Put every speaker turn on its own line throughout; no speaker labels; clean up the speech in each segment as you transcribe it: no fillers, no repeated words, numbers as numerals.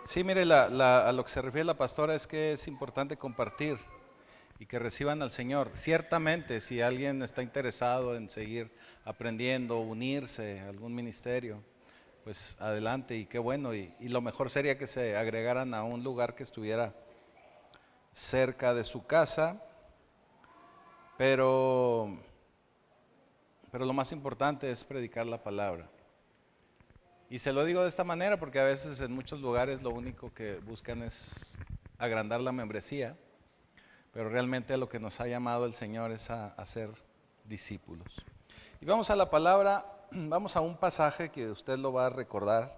Sí, mire, a lo que se refiere la pastora es que es importante compartir y que reciban al Señor. Ciertamente, si alguien está interesado en seguir aprendiendo, unirse a algún ministerio, pues adelante y qué bueno. Y lo mejor sería que se agregaran a un lugar que estuviera cerca de su casa, pero lo más importante es predicar la palabra. Y se lo digo de esta manera porque a veces en muchos lugares lo único que buscan es agrandar la membresía, pero realmente lo que nos ha llamado el Señor es a ser discípulos. Y vamos a la palabra, vamos a un pasaje que usted lo va a recordar.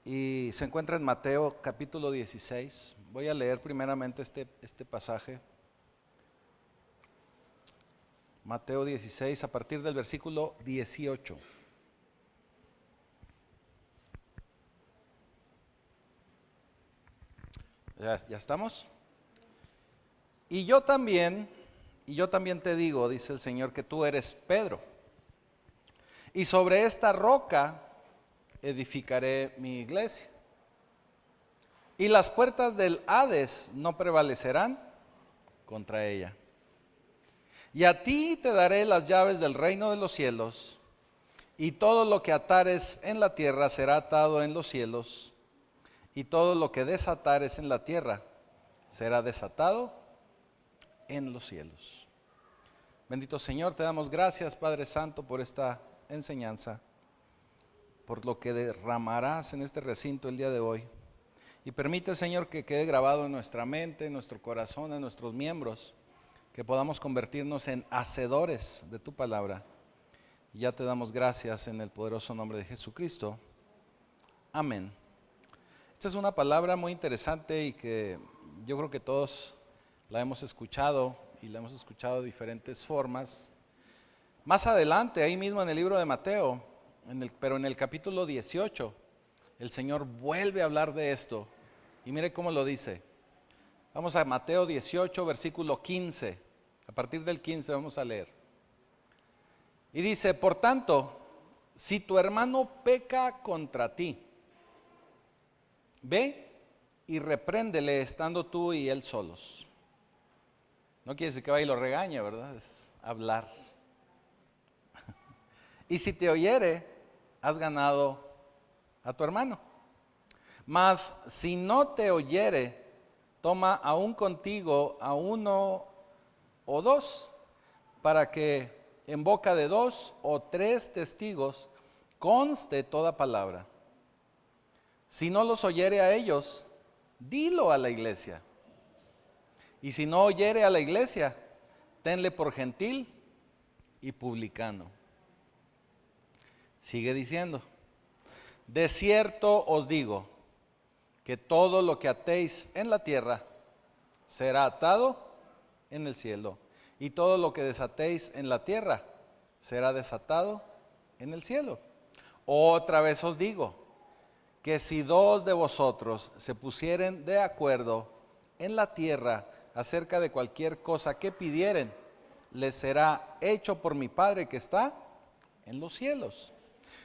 Y se encuentra en Mateo capítulo 16. Voy a leer primeramente este pasaje. Mateo 16, a partir del versículo 18. ¿Ya estamos? Y yo también te digo, dice el Señor, que tú eres Pedro. Y sobre esta roca edificaré mi iglesia. Y las puertas del Hades no prevalecerán contra ella. Y a ti te daré las llaves del reino de los cielos, y todo lo que atares en la tierra será atado en los cielos, y todo lo que desatares en la tierra será desatado en los cielos. Bendito Señor, te damos gracias, Padre Santo, por esta enseñanza, por lo que derramarás en este recinto el día de hoy. Y permite, Señor, que quede grabado en nuestra mente, en nuestro corazón, en nuestros miembros, que podamos convertirnos en hacedores de tu palabra. Y ya te damos gracias en el poderoso nombre de Jesucristo. Amén. Esta es una palabra muy interesante y que yo creo que todos la hemos escuchado y la hemos escuchado de diferentes formas. Más adelante, ahí mismo en el libro de Mateo, pero en el capítulo 18, el Señor vuelve a hablar de esto. Y mire cómo lo dice. Vamos a Mateo 18, versículo 15. A partir del 15 vamos a leer. Y dice, por tanto, si tu hermano peca contra ti, ve y repréndele estando tú y él solos. No quiere decir que vaya y lo regañe, ¿verdad? Es hablar. Y si te oyere, has ganado a tu hermano. Mas si no te oyere, toma aún contigo a uno o dos, para que en boca de 2 o 3 testigos conste toda palabra. Si no los oyere a ellos, dilo a la iglesia. Y si no oyere a la iglesia, tenle por gentil y publicano. Sigue diciendo, de cierto os digo, que todo lo que atéis en la tierra será atado en el cielo, y todo lo que desatéis en la tierra será desatado en el cielo. Otra vez os digo, que si 2 de vosotros se pusieren de acuerdo en la tierra acerca de cualquier cosa que pidieren, les será hecho por mi Padre que está en los cielos.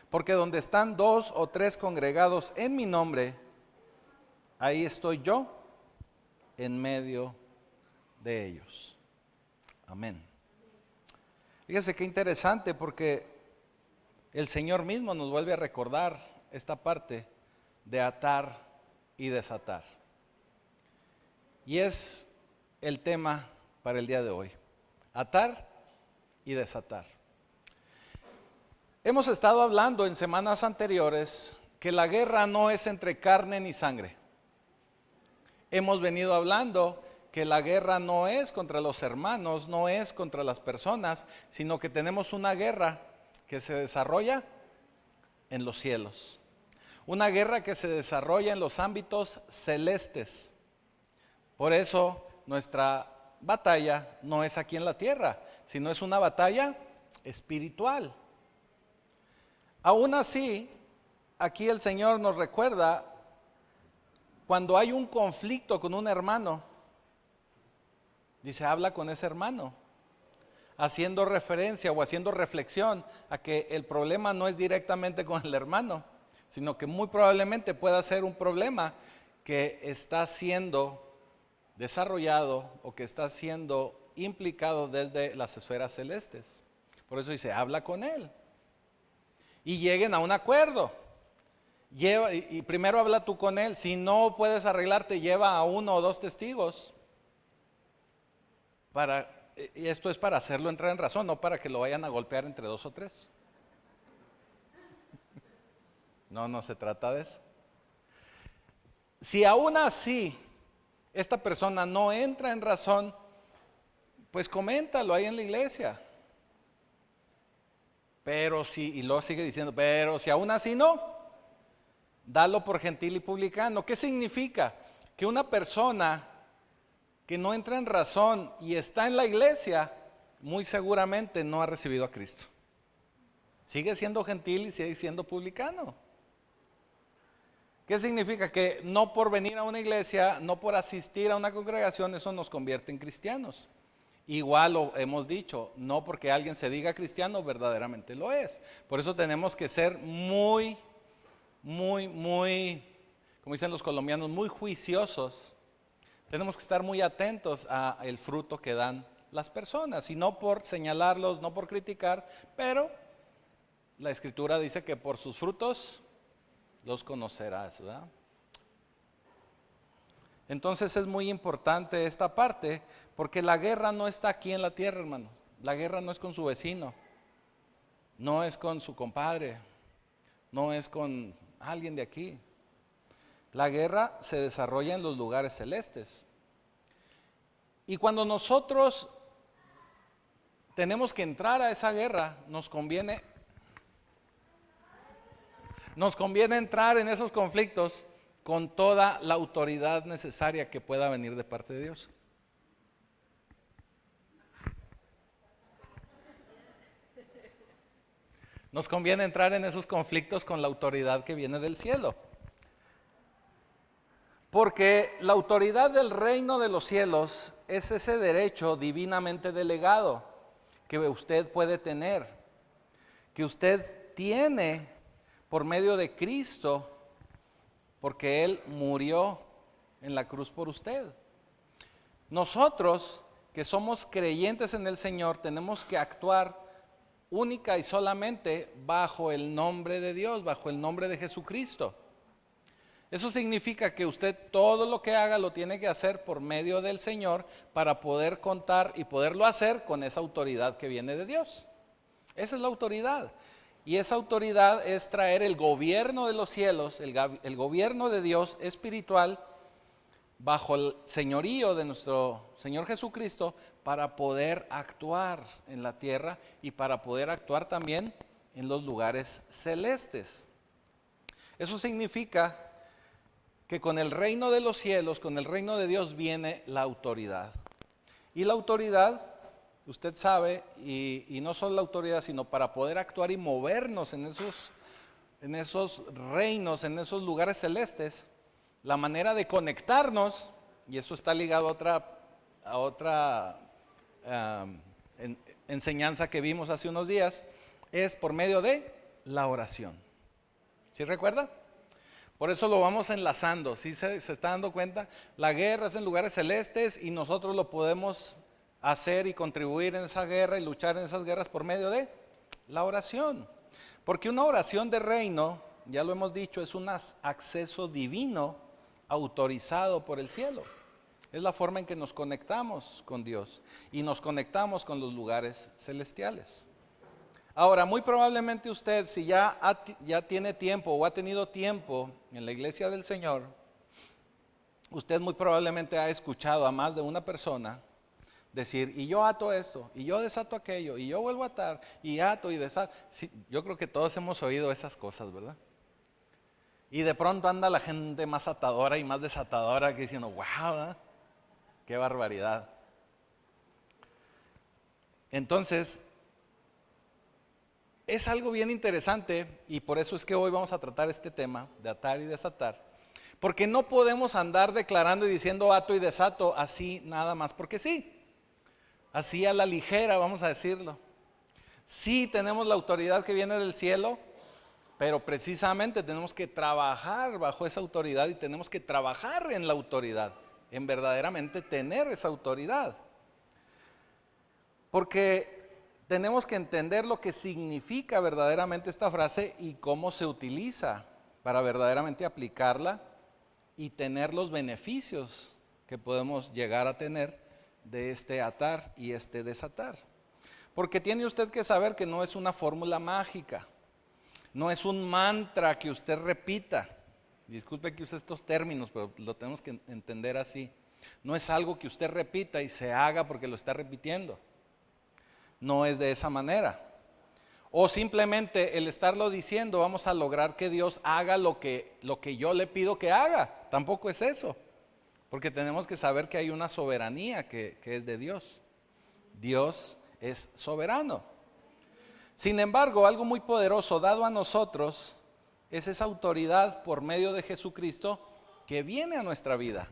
Porque donde están 2 o 3 congregados en mi nombre, ahí estoy yo en medio de ellos. Amén. Fíjese qué interesante, porque el Señor mismo nos vuelve a recordar esta parte de atar y desatar. Y es el tema para el día de hoy, atar y desatar. Hemos estado hablando en semanas anteriores que la guerra no es entre carne ni sangre. Hemos venido hablando que la guerra no es contra los hermanos, no es contra las personas, sino que tenemos una guerra que se desarrolla en los cielos. Una guerra que se desarrolla en los ámbitos celestes. Por eso nuestra batalla no es aquí en la tierra, sino es una batalla espiritual. Aún así, aquí el Señor nos recuerda cuando hay un conflicto con un hermano. Dice, habla con ese hermano. haciendo referencia o haciendo reflexión a que el problema no es directamente con el hermano, sino que muy probablemente pueda ser un problema que está siendo desarrollado o que está siendo implicado desde las esferas celestes. Por eso dice, habla con él y lleguen a un acuerdo. Y primero habla tú con él. Si no puedes arreglarte, lleva a 1 o 2 testigos. Y esto es para hacerlo entrar en razón, no para que lo vayan a golpear entre 2 o 3. No se trata de eso. Si aún así esta persona no entra en razón, pues coméntalo ahí en la iglesia. Pero si, y luego sigue diciendo, pero si aún así no, dalo por gentil y publicano. ¿Qué significa? Que una persona que no entra en razón y está en la iglesia, muy seguramente no ha recibido a Cristo. Sigue siendo gentil y sigue siendo publicano. ¿Qué significa? Que no por venir a una iglesia, no por asistir a una congregación, eso nos convierte en cristianos. Igual lo hemos dicho, no porque alguien se diga cristiano, verdaderamente lo es. Por eso tenemos que ser muy, como dicen los colombianos, muy juiciosos. Tenemos que estar muy atentos al fruto que dan las personas, y no por señalarlos, no por criticar, pero la Escritura dice que por sus frutos los conocerás, ¿verdad? Entonces es muy importante esta parte, porque la guerra no está aquí en la tierra, hermano. La guerra no es con su vecino, no es con su compadre, no es con alguien de aquí. La guerra se desarrolla en los lugares celestes. Y cuando nosotros tenemos que entrar a esa guerra, nos conviene entrar en esos conflictos con toda la autoridad necesaria que pueda venir de parte de Dios. Nos conviene entrar en esos conflictos con la autoridad que viene del cielo. Porque la autoridad del reino de los cielos es ese derecho divinamente delegado que usted puede tener, que usted tiene por medio de Cristo, porque Él murió en la cruz por usted. Nosotros que somos creyentes en el Señor tenemos que actuar única y solamente bajo el nombre de Dios, bajo el nombre de Jesucristo. Eso significa que usted todo lo que haga lo tiene que hacer por medio del Señor para poder contar y poderlo hacer con esa autoridad que viene de Dios. Esa es la autoridad. Y esa autoridad es traer el gobierno de los cielos, el gobierno de Dios espiritual bajo el señorío de nuestro Señor Jesucristo para poder actuar en la tierra y para poder actuar también en los lugares celestes. Eso significa que con el reino de los cielos, con el reino de Dios viene la autoridad. Y la autoridad, usted sabe, y no solo la autoridad, sino para poder actuar y movernos en esos reinos, en esos lugares celestes, la manera de conectarnos, y eso está ligado a otra enseñanza que vimos hace unos días, es por medio de la oración. ¿Sí recuerda? Por eso lo vamos enlazando. ¿Sí se está dando cuenta? La guerra es en lugares celestes y nosotros lo podemos hacer y contribuir en esa guerra y luchar en esas guerras por medio de la oración. Porque una oración de reino, ya lo hemos dicho, es un acceso divino autorizado por el cielo. Es la forma en que nos conectamos con Dios y nos conectamos con los lugares celestiales. Ahora, muy probablemente usted, si ya tiene tiempo o ha tenido tiempo en la iglesia del Señor, usted muy probablemente ha escuchado a más de una persona decir, y yo ato esto, y yo desato aquello, y yo vuelvo a atar, y ato y desato. Sí, yo creo que todos hemos oído esas cosas, ¿verdad? Y de pronto anda la gente más atadora y más desatadora que diciendo, wow, ¿eh? Qué barbaridad. Entonces, es algo bien interesante y por eso es que hoy vamos a tratar este tema de atar y desatar. Porque no podemos andar declarando y diciendo ato y desato así nada más porque sí. así a la ligera, vamos a decirlo. Sí tenemos la autoridad que viene del cielo, pero precisamente tenemos que trabajar bajo esa autoridad y tenemos que trabajar en la autoridad, en verdaderamente tener esa autoridad. Porque tenemos que entender lo que significa verdaderamente esta frase y cómo se utiliza para verdaderamente aplicarla y tener los beneficios que podemos llegar a tener de este atar y este desatar. Porque tiene usted que saber que no es una fórmula mágica, no es un mantra que usted repita. Disculpe que use estos términos, pero lo tenemos que entender así. No es algo que usted repita y se haga porque lo está repitiendo. No es de esa manera. O simplemente el estarlo diciendo vamos a lograr que Dios haga lo que yo le pido que haga. Tampoco es eso. Porque tenemos que saber que hay una soberanía que es de Dios. Dios es soberano. Sin embargo, algo muy poderoso dado a nosotros es esa autoridad por medio de Jesucristo que viene a nuestra vida.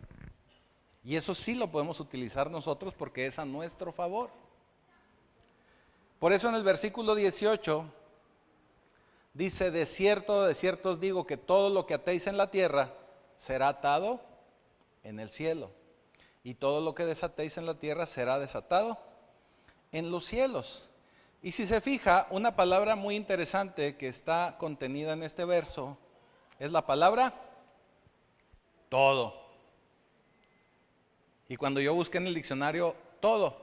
Y eso sí lo podemos utilizar nosotros porque es a nuestro favor. Por eso en el versículo 18 dice: de cierto os digo que todo lo que atéis en la tierra será atado en el cielo, y todo lo que desatéis en la tierra será desatado en los cielos. Y si se fija, una palabra muy interesante que está contenida en este verso es la palabra todo. Y cuando yo busqué en el diccionario todo,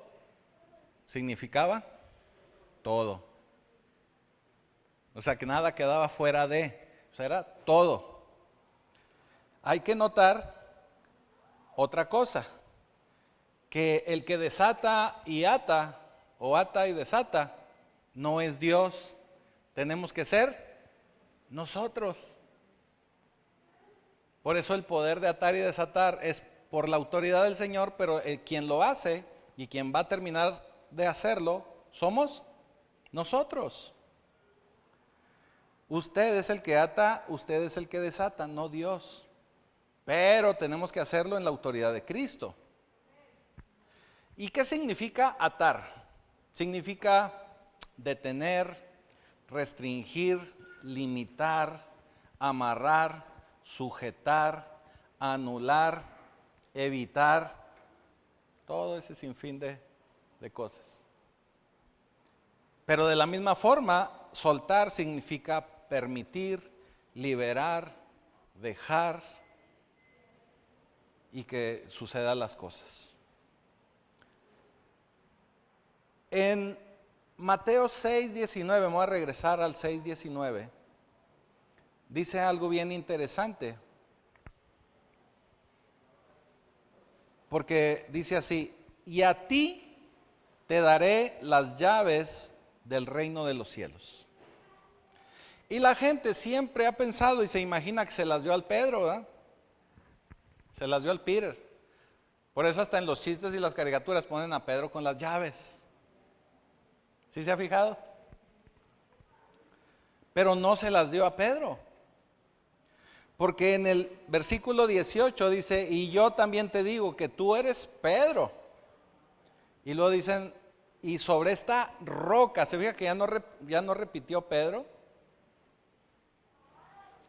significaba todo. O sea que nada quedaba fuera de, o sea, era todo. Hay que notar otra cosa, que el que desata y ata, o ata y desata, no es Dios. Tenemos que ser nosotros. Por eso el poder de atar y desatar es por la autoridad del Señor, pero quien lo hace y quien va a terminar de hacerlo somos nosotros. Usted es el que ata, usted es el que desata, no Dios. Pero tenemos que hacerlo en la autoridad de Cristo. ¿Y qué significa atar? Significa detener, restringir, limitar, amarrar, sujetar, anular, evitar, todo ese sinfín de cosas. Pero de la misma forma, soltar significa permitir, liberar, dejar y que sucedan las cosas. En Mateo 6:19, me voy a regresar al 6:19, dice algo bien interesante. Porque dice así: y a ti te daré las llaves del reino de los cielos. Y la gente siempre ha pensado y se imagina que se las dio al Pedro, ¿verdad? Se las dio al Peter. Por eso hasta en los chistes y las caricaturas ponen a Pedro con las llaves. ¿Sí se ha fijado? Pero no se las dio a Pedro. Porque en el versículo 18 dice: y yo también te digo que tú eres Pedro. Y luego dicen: y sobre esta roca. ¿Se fija que ya no repitió Pedro?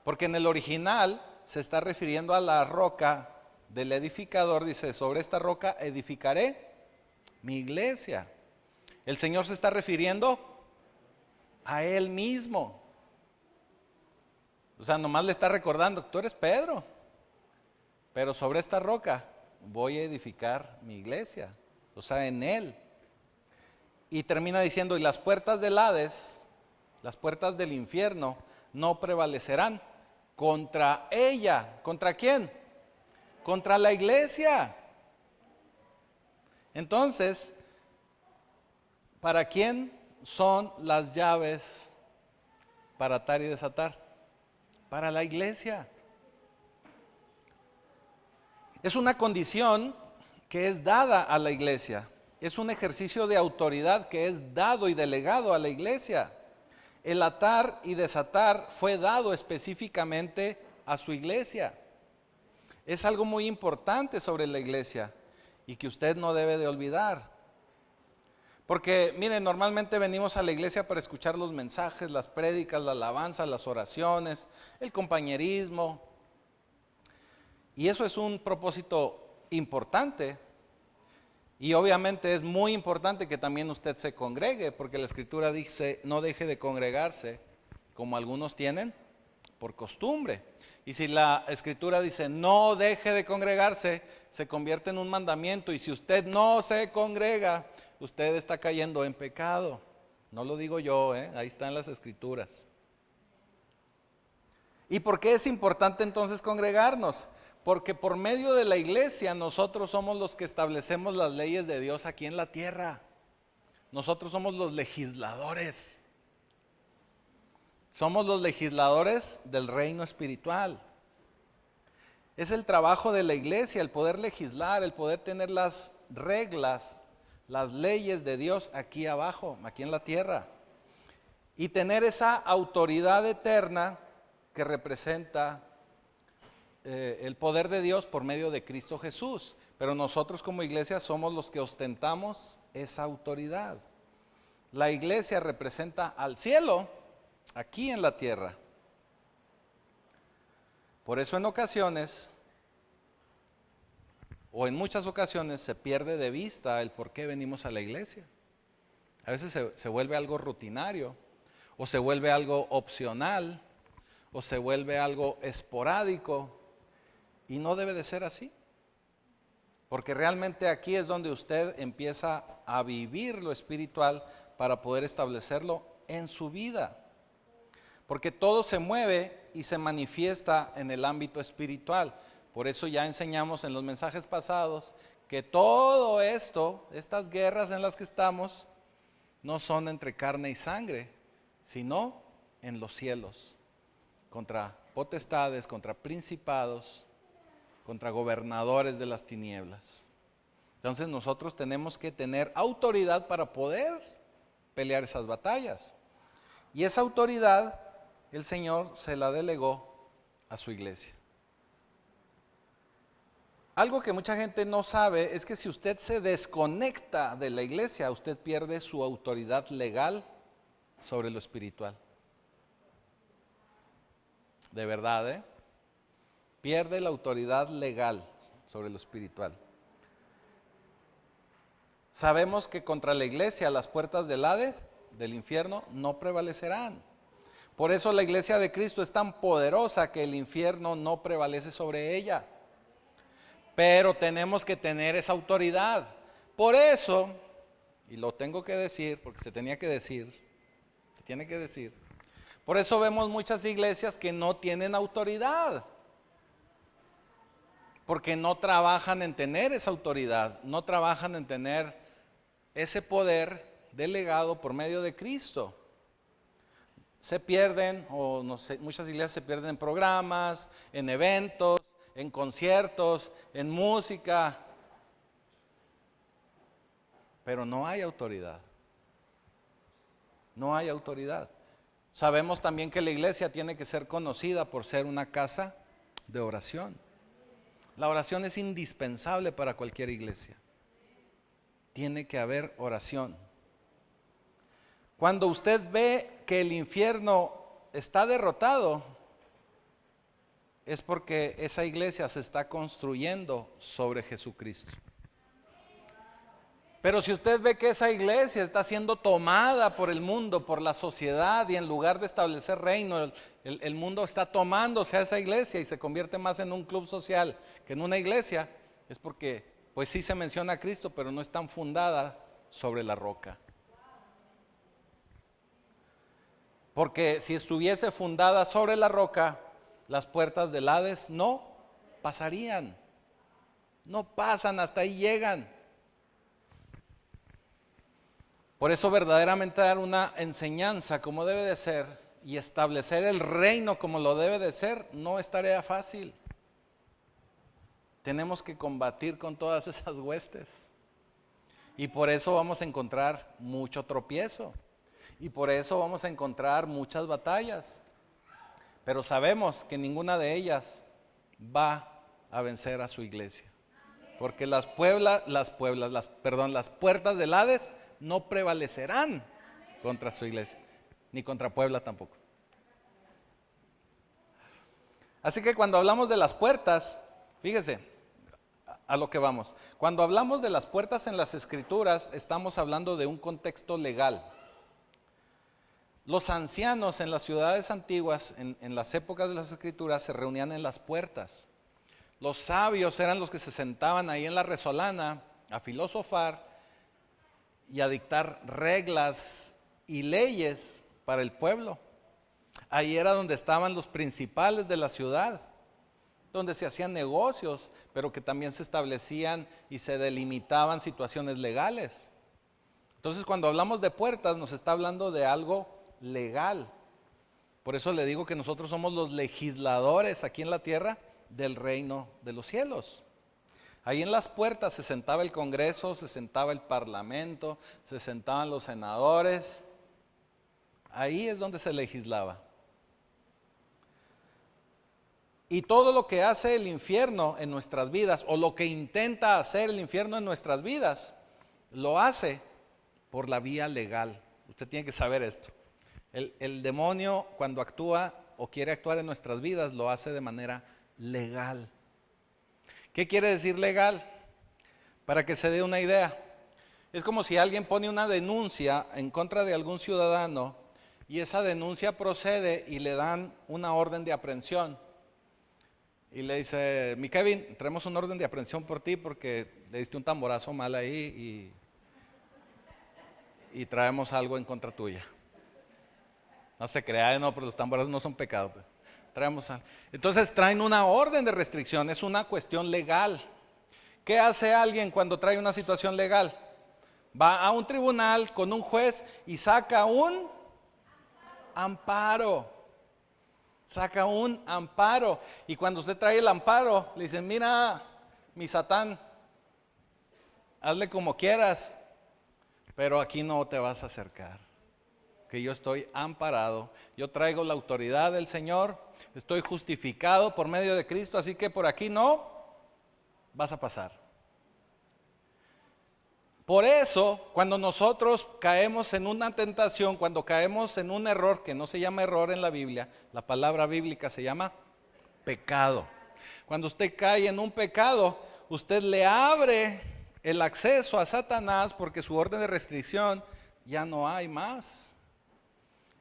Porque en el original se está refiriendo a la roca del edificador. Dice: sobre esta roca edificaré mi iglesia. El Señor se está refiriendo a Él mismo. O sea, nomás le está recordando: tú eres Pedro, pero sobre esta roca voy a edificar mi iglesia. O sea, en Él. Y termina diciendo: y las puertas del Hades, las puertas del infierno, no prevalecerán contra ella. ¿Contra quién? Contra la iglesia. Entonces, ¿para quién son las llaves para atar y desatar? Para la iglesia. Es una condición que es dada a la iglesia. Es un ejercicio de autoridad que es dado y delegado a la iglesia. El atar y desatar fue dado específicamente a su iglesia. Es algo muy importante sobre la iglesia y que usted no debe de olvidar. Porque, miren, normalmente venimos a la iglesia para escuchar los mensajes, las prédicas, la alabanza, las oraciones, el compañerismo. Y eso es un propósito importante. Y obviamente es muy importante que también usted se congregue, porque la Escritura dice, no deje de congregarse, como algunos tienen por costumbre. Y si la Escritura dice, no deje de congregarse, se convierte en un mandamiento. Y si usted no se congrega, usted está cayendo en pecado. No lo digo yo, ahí están las Escrituras. ¿Y por qué es importante entonces congregarnos? Porque por medio de la iglesia nosotros somos los que establecemos las leyes de Dios aquí en la tierra. Nosotros somos los legisladores. Somos los legisladores del reino espiritual. Es el trabajo de la iglesia, el poder legislar, el poder tener las reglas, las leyes de Dios aquí abajo, aquí en la tierra. Y tener esa autoridad eterna que representa el poder de Dios por medio de Cristo Jesús. Pero nosotros como iglesia somos los que ostentamos esa autoridad. La iglesia representa al cielo aquí en la tierra. Por eso en ocasiones, o en muchas ocasiones, se pierde de vista el por qué venimos a la iglesia. A veces se vuelve algo rutinario, o se vuelve algo opcional, o se vuelve algo esporádico, y no debe de ser así. Porque realmente aquí es donde usted empieza a vivir lo espiritual para poder establecerlo en su vida. Porque todo se mueve y se manifiesta en el ámbito espiritual. Por eso ya enseñamos en los mensajes pasados que todo esto, estas guerras en las que estamos, no son entre carne y sangre, sino en los cielos, contra potestades, contra principados, contra gobernadores de las tinieblas. Entonces nosotros tenemos que tener autoridad para poder pelear esas batallas. Y esa autoridad el Señor se la delegó a su iglesia. Algo que mucha gente no sabe es que si usted se desconecta de la iglesia, usted pierde su autoridad legal sobre lo espiritual. De verdad, pierde la autoridad legal sobre lo espiritual. Sabemos que contra la iglesia las puertas del Hades, del infierno, no prevalecerán. Por eso la iglesia de Cristo es tan poderosa que el infierno no prevalece sobre ella. Pero tenemos que tener esa autoridad. Por eso, y lo tengo que decir, porque se tenía que decir, se tiene que decir. Por eso vemos muchas iglesias que no tienen autoridad. Porque no trabajan en tener esa autoridad, no trabajan en tener ese poder delegado por medio de Cristo. Se pierden, o no sé, muchas iglesias se pierden en programas, en eventos, en conciertos, en música, pero no hay autoridad. No hay autoridad. Sabemos también que la iglesia tiene que ser conocida por ser una casa de oración. La oración es indispensable para cualquier iglesia. Tiene que haber oración. Cuando usted ve que el infierno está derrotado, es porque esa iglesia se está construyendo sobre Jesucristo. Pero si usted ve que esa iglesia está siendo tomada por el mundo, por la sociedad, y en lugar de establecer reino, el mundo está tomándose a esa iglesia y se convierte más en un club social que en una iglesia, es porque pues sí se menciona a Cristo, pero no están fundada sobre la roca. Porque si estuviese fundada sobre la roca, las puertas del Hades no pasarían. No pasan, hasta ahí llegan. Por eso verdaderamente dar una enseñanza como debe de ser y establecer el reino como lo debe de ser no es tarea fácil. Tenemos que combatir con todas esas huestes. Y por eso vamos a encontrar mucho tropiezo. Y por eso vamos a encontrar muchas batallas. Pero sabemos que ninguna de ellas va a vencer a su iglesia. Porque las puertas del Hades no prevalecerán contra su iglesia, ni contra Puebla tampoco. Así que cuando hablamos de las puertas, fíjese a lo que vamos. Cuando hablamos de las puertas en las Escrituras, estamos hablando de un contexto legal. Los ancianos en las ciudades antiguas, en las épocas de las Escrituras, se reunían en las puertas. Los sabios eran los que se sentaban ahí en la resolana a filosofar y a dictar reglas y leyes para el pueblo. Ahí era donde estaban los principales de la ciudad, donde se hacían negocios, pero que también se establecían y se delimitaban situaciones legales. Entonces, cuando hablamos de puertas, nos está hablando de algo legal. Por eso le digo que nosotros somos los legisladores aquí en la tierra del reino de los cielos. Ahí en las puertas se sentaba el Congreso, se sentaba el Parlamento, se sentaban los senadores. Ahí es donde se legislaba. Y todo lo que hace el infierno en nuestras vidas, o lo que intenta hacer el infierno en nuestras vidas, lo hace por la vía legal. Usted tiene que saber esto. El demonio, cuando actúa o quiere actuar en nuestras vidas, lo hace de manera legal. ¿Qué quiere decir legal? Para que se dé una idea. Es como si alguien pone una denuncia en contra de algún ciudadano y esa denuncia procede y le dan una orden de aprehensión. Y le dice, mi Kevin, traemos una orden de aprehensión por ti porque le diste un tamborazo mal ahí y traemos algo en contra tuya. No se crea, no, pero los tamborazos no son pecado. Traemos algo. Entonces traen una orden de restricción, es una cuestión legal. ¿Qué hace alguien cuando trae una situación legal? Va a un tribunal con un juez y saca un amparo. Saca un amparo. Y cuando usted trae el amparo, le dicen, mira, mi Satán, hazle como quieras, pero aquí no te vas a acercar. Que yo estoy amparado, yo traigo la autoridad del Señor, estoy justificado por medio de Cristo, así que por aquí no vas a pasar. Por eso, cuando nosotros caemos en una tentación, cuando caemos en un error, que no se llama error en la Biblia, la palabra bíblica se llama pecado. Cuando usted cae en un pecado, usted le abre el acceso a Satanás porque su orden de restricción ya no hay más.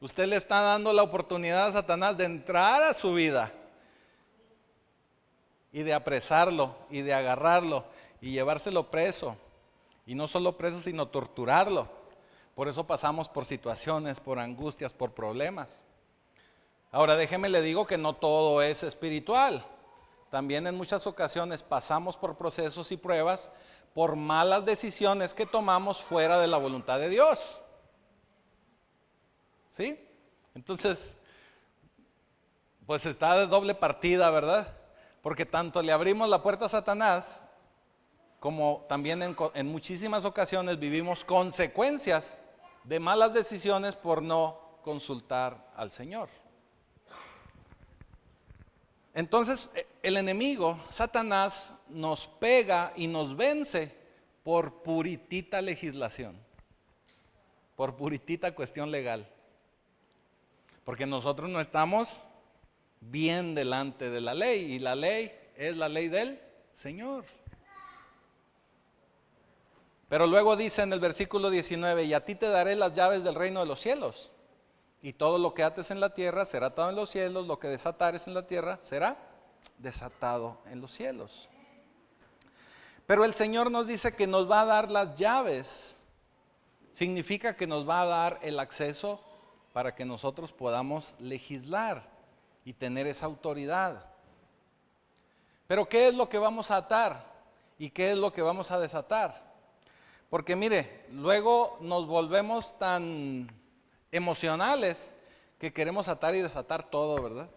Usted le está dando la oportunidad a Satanás de entrar a su vida y de apresarlo y de agarrarlo y llevárselo preso. Y no solo preso, sino torturarlo. Por eso pasamos por situaciones, por angustias, por problemas. Ahora déjeme le digo que no todo es espiritual. También en muchas ocasiones pasamos por procesos y pruebas por malas decisiones que tomamos fuera de la voluntad de Dios. ¿Sí? Entonces, pues está de doble partida, ¿verdad? Porque tanto le abrimos la puerta a Satanás, como también en muchísimas ocasiones vivimos consecuencias de malas decisiones por no consultar al Señor. Entonces, el enemigo, Satanás, nos pega y nos vence por puritita legislación, por puritita cuestión legal. Porque nosotros no estamos bien delante de la ley, y la ley es la ley del Señor. Pero luego dice en el versículo 19, y a ti te daré las llaves del reino de los cielos, y todo lo que ates en la tierra será atado en los cielos, lo que desatares en la tierra será desatado en los cielos. Pero el Señor nos dice que nos va a dar las llaves, significa que nos va a dar el acceso para que nosotros podamos legislar y tener esa autoridad. Pero ¿qué es lo que vamos a atar? ¿Y qué es lo que vamos a desatar? Porque mire, luego nos volvemos tan emocionales que queremos atar y desatar todo, ¿verdad?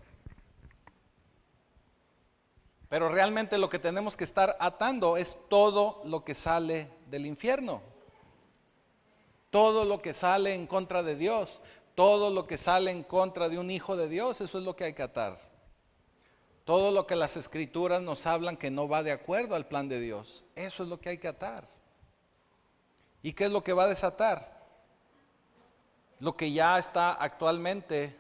Pero realmente lo que tenemos que estar atando es todo lo que sale del infierno. Todo lo que sale en contra de Dios, todo lo que sale en contra de un hijo de Dios, eso es lo que hay que atar. Todo lo que las Escrituras nos hablan que no va de acuerdo al plan de Dios, eso es lo que hay que atar. ¿Y qué es lo que va a desatar? Lo que ya está actualmente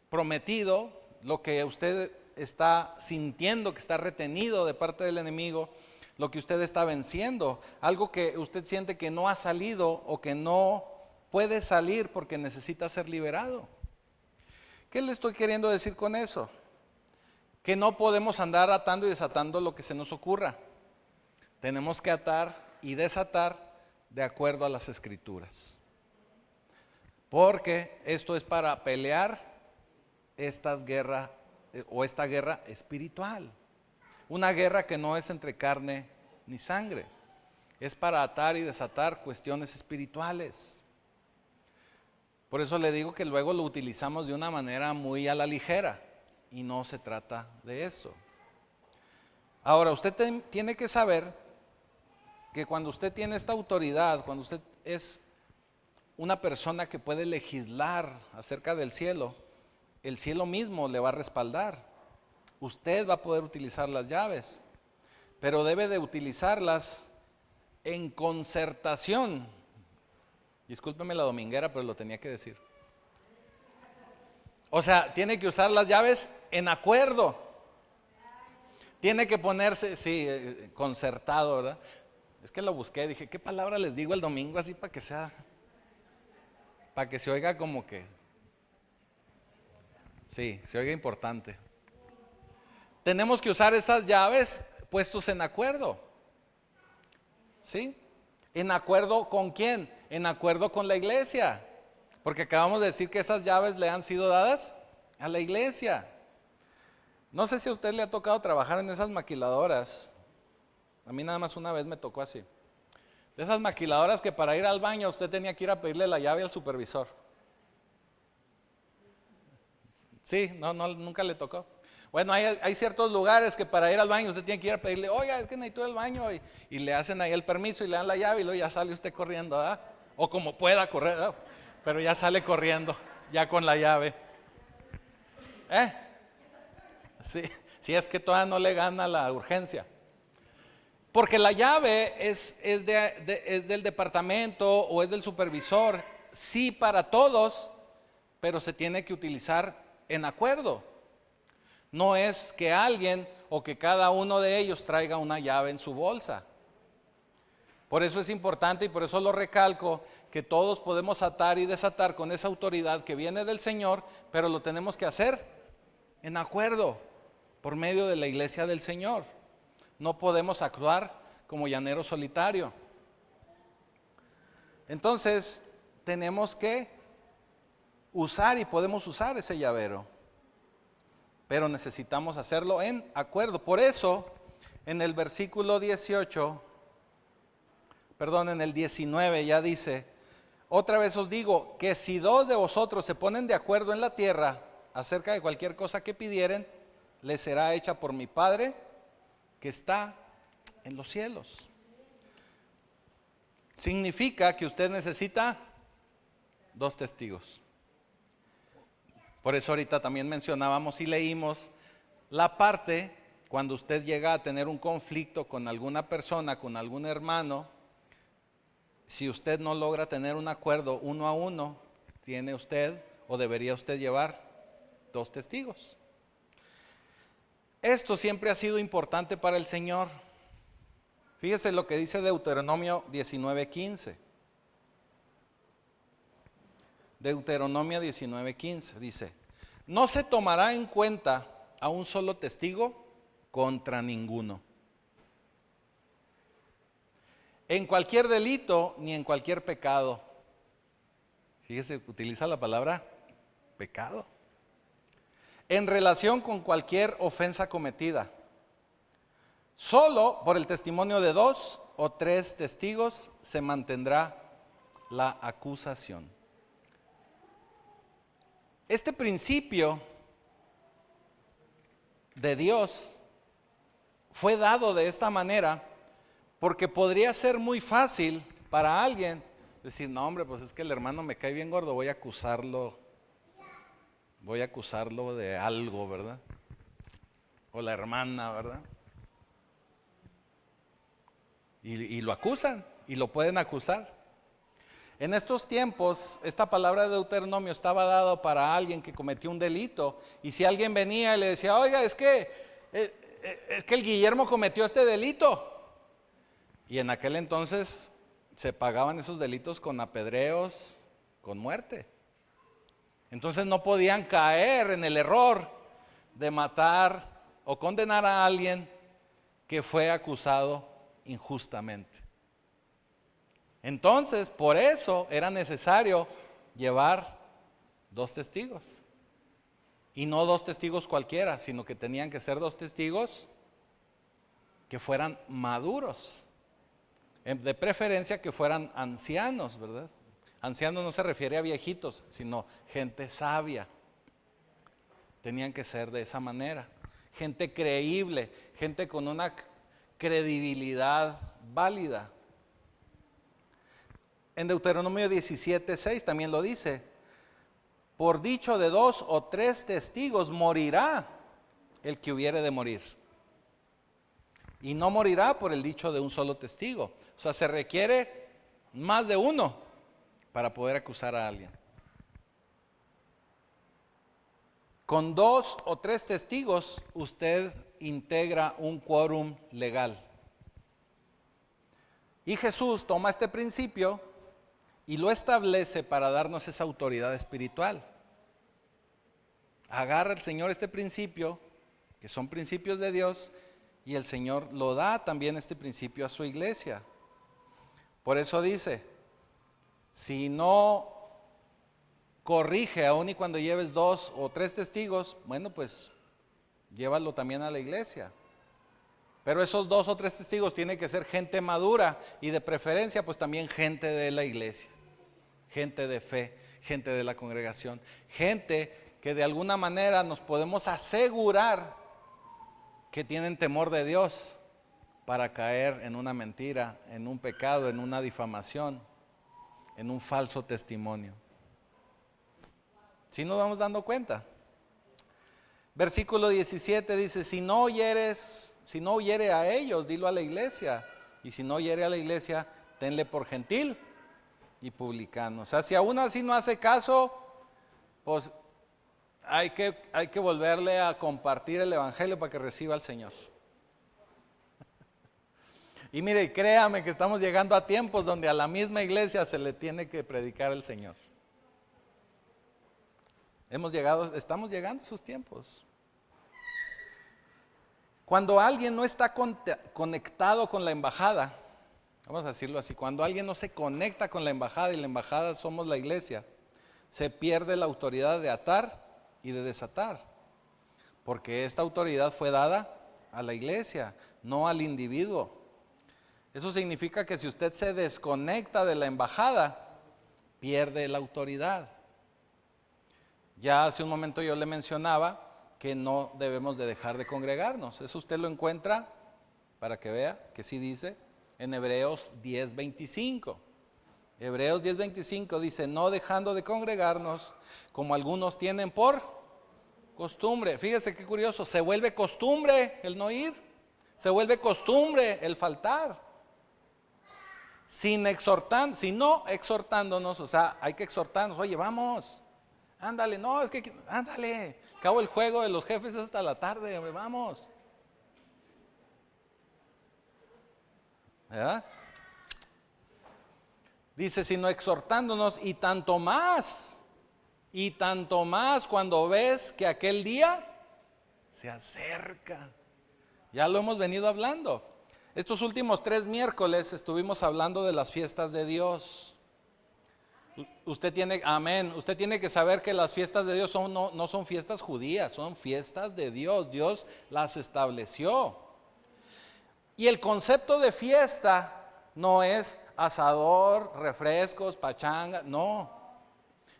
prometido, lo que usted está sintiendo que está retenido de parte del enemigo, lo que usted está venciendo, algo que usted siente que no ha salido o que no puede salir porque necesita ser liberado. ¿Qué le estoy queriendo decir con eso? Que no podemos andar atando y desatando lo que se nos ocurra. Tenemos que atar y desatar de acuerdo a las Escrituras. Porque esto es para pelear esta guerra espiritual. Una guerra que no es entre carne ni sangre. Es para atar y desatar cuestiones espirituales. Por eso le digo que luego lo utilizamos de una manera muy a la ligera. Y no se trata de esto. Ahora, usted tiene que saber que cuando usted tiene esta autoridad, cuando usted es una persona que puede legislar acerca del cielo, el cielo mismo le va a respaldar. Usted va a poder utilizar las llaves, pero debe de utilizarlas en concertación. Discúlpeme la dominguera, pero lo tenía que decir. O sea, tiene que usar las llaves en acuerdo. Tiene que ponerse, sí, concertado, ¿verdad? Es que lo busqué, dije, ¿qué palabra les digo el domingo así para que se oiga como que, sí, se oiga importante? Tenemos que usar esas llaves puestos en acuerdo. ¿Sí? ¿En acuerdo con quién? En acuerdo con la iglesia. Porque acabamos de decir que esas llaves le han sido dadas a la iglesia. No sé si a usted le ha tocado trabajar en esas maquiladoras. A mí nada más una vez me tocó así. De esas maquiladoras que para ir al baño usted tenía que ir a pedirle la llave al supervisor. Sí, no, nunca le tocó. Bueno, hay ciertos lugares que para ir al baño usted tiene que ir a pedirle, oiga, es que necesito ir al baño, y le hacen ahí el permiso y le dan la llave y luego ya sale usted corriendo, ¿verdad? O como pueda correr, ¿verdad? Pero ya sale corriendo, ya con la llave. Sí, si es que todavía no le gana la urgencia. Porque la llave es del departamento o es del supervisor, sí para todos, pero se tiene que utilizar en acuerdo. No es que alguien o que cada uno de ellos traiga una llave en su bolsa. Por eso es importante y por eso lo recalco, que todos podemos atar y desatar con esa autoridad que viene del Señor, pero lo tenemos que hacer en acuerdo por medio de la iglesia del Señor. No podemos actuar como llanero solitario. Entonces, tenemos que usar y podemos usar ese llavero, pero necesitamos hacerlo en acuerdo. Por eso, en el versículo 19 ya dice, otra vez os digo que si dos de vosotros se ponen de acuerdo en la tierra acerca de cualquier cosa que pidieren, les será hecha por mi Padre que está en los cielos. Significa que usted necesita dos testigos. Por eso ahorita también mencionábamos y leímos la parte cuando usted llega a tener un conflicto con alguna persona, con algún hermano. Si usted no logra tener un acuerdo uno a uno, tiene usted o debería usted llevar dos testigos. Esto siempre ha sido importante para el Señor. Fíjese lo que dice Deuteronomio 19:15. Deuteronomio 19:15 dice, no se tomará en cuenta a un solo testigo contra ninguno, en cualquier delito ni en cualquier pecado. Fíjese, utiliza la palabra pecado. En relación con cualquier ofensa cometida. Solo por el testimonio de 2 o 3 testigos se mantendrá la acusación. Este principio de Dios fue dado de esta manera porque podría ser muy fácil para alguien decir, no hombre, pues es que el hermano me cae bien gordo, voy a acusarlo de algo, ¿verdad? O la hermana, ¿verdad? y lo acusan y lo pueden acusar. En estos tiempos, esta palabra de Deuteronomio estaba dada para alguien que cometió un delito. Y si alguien venía y le decía, oiga, es que el Guillermo cometió este delito. Y en aquel entonces se pagaban esos delitos con apedreos, con muerte. Entonces no podían caer en el error de matar o condenar a alguien que fue acusado injustamente. Entonces, por eso era necesario llevar 2 testigos. Y no 2 testigos cualquiera, sino que tenían que ser 2 testigos que fueran maduros. De preferencia que fueran ancianos, ¿verdad? Ancianos no se refiere a viejitos, sino gente sabia. Tenían que ser de esa manera. Gente creíble, gente con una credibilidad válida. En Deuteronomio 17:6 también lo dice: por dicho de 2 o 3 testigos morirá el que hubiere de morir. Y no morirá por el dicho de un solo testigo. O sea, se requiere más de uno para poder acusar a alguien. Con 2 o 3 testigos usted integra un quórum legal. Y Jesús toma este principio y lo establece para darnos esa autoridad espiritual. Agarra el Señor este principio, que son principios de Dios, y el Señor lo da también este principio a su iglesia. Por eso dice, si no corrige aun y cuando lleves 2 o 3 testigos, bueno, pues llévalo también a la iglesia. Pero esos 2 o 3 testigos tienen que ser gente madura y de preferencia pues también gente de la iglesia, gente de fe, gente de la congregación, gente que de alguna manera nos podemos asegurar que tienen temor de Dios para caer en una mentira, en un pecado, en una difamación, en un falso testimonio. ¿Sí nos vamos dando cuenta? Versículo 17 dice, si no oyere a ellos, dilo a la iglesia. Y si no oyere a la iglesia, tenle por gentil y publicano. O sea, si aún así no hace caso, pues hay que volverle a compartir el evangelio para que reciba al Señor. Y mire, créame que estamos llegando a tiempos donde a la misma iglesia se le tiene que predicar el Señor. Estamos llegando a esos tiempos. Cuando alguien no está conectado con la embajada, vamos a decirlo así, cuando alguien no se conecta con la embajada y la embajada somos la iglesia, se pierde la autoridad de atar y de desatar, porque esta autoridad fue dada a la iglesia, no al individuo. Eso significa que si usted se desconecta de la embajada, pierde la autoridad. Ya hace un momento yo le mencionaba que no debemos de dejar de congregarnos. Eso usted lo encuentra, para que vea que sí dice, en Hebreos 10:25. Hebreos 10:25 dice, no dejando de congregarnos, como algunos tienen por costumbre. Fíjese qué curioso, se vuelve costumbre el no ir, se vuelve costumbre el faltar. Sino exhortándonos, o sea, hay que exhortarnos, oye, vamos, ándale, no, es que, ándale, acabo el juego de los jefes hasta la tarde, hombre, vamos. ¿Verdad? Dice, sino exhortándonos y tanto más cuando ves que aquel día se acerca. Ya lo hemos venido hablando. Estos últimos 3 miércoles estuvimos hablando de las fiestas de Dios. Usted tiene que saber que las fiestas de Dios no son fiestas judías, son fiestas de Dios. Dios las estableció. Y el concepto de fiesta no es asador, refrescos, pachanga, no.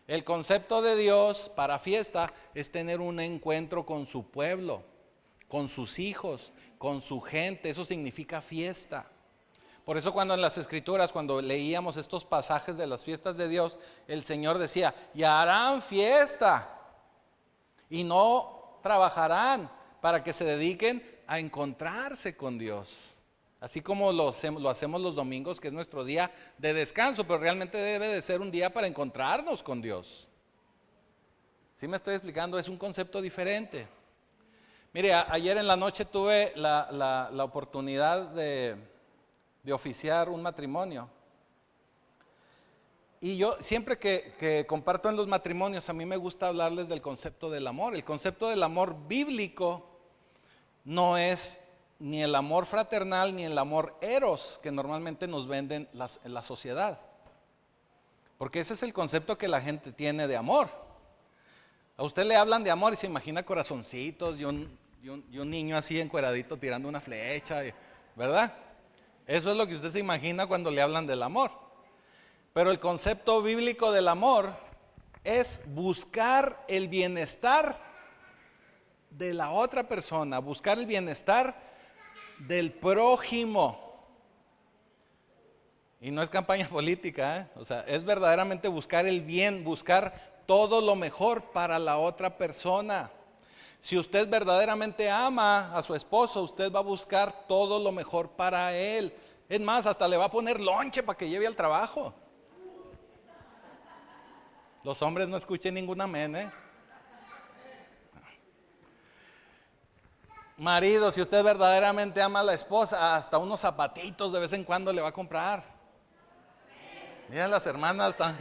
El concepto de Dios para fiesta es tener un encuentro con su pueblo, con sus hijos, con su gente. Eso significa fiesta. Por eso cuando en las escrituras, cuando leíamos estos pasajes de las fiestas de Dios, el Señor decía, y harán fiesta y no trabajarán para que se dediquen a encontrarse con Dios. Así como lo hacemos los domingos, que es nuestro día de descanso, pero realmente debe de ser un día para encontrarnos con Dios. ¿Sí me estoy explicando? Es un concepto diferente. Mire, ayer en la noche tuve la oportunidad de oficiar un matrimonio. Y yo siempre que comparto en los matrimonios, a mí me gusta hablarles del concepto del amor. El concepto del amor bíblico no es ni el amor fraternal ni el amor eros que normalmente nos venden en la sociedad. Porque ese es el concepto que la gente tiene de amor. A usted le hablan de amor y se imagina corazoncitos y un niño así encueradito tirando una flecha, ¿verdad? Eso es lo que usted se imagina cuando le hablan del amor. Pero el concepto bíblico del amor es buscar el bienestar de la otra persona, buscar el bienestar del prójimo. Y no es campaña política, ¿eh? O sea, es verdaderamente buscar el bien, buscar todo lo mejor para la otra persona. Si usted verdaderamente ama a su esposo, usted va a buscar todo lo mejor para él. Es más, hasta le va a poner lonche para que lleve al trabajo. Los hombres no escuchen ningún amén, ¿eh? Marido, si usted verdaderamente ama a la esposa, hasta unos zapatitos de vez en cuando le va a comprar. Miren, las hermanas están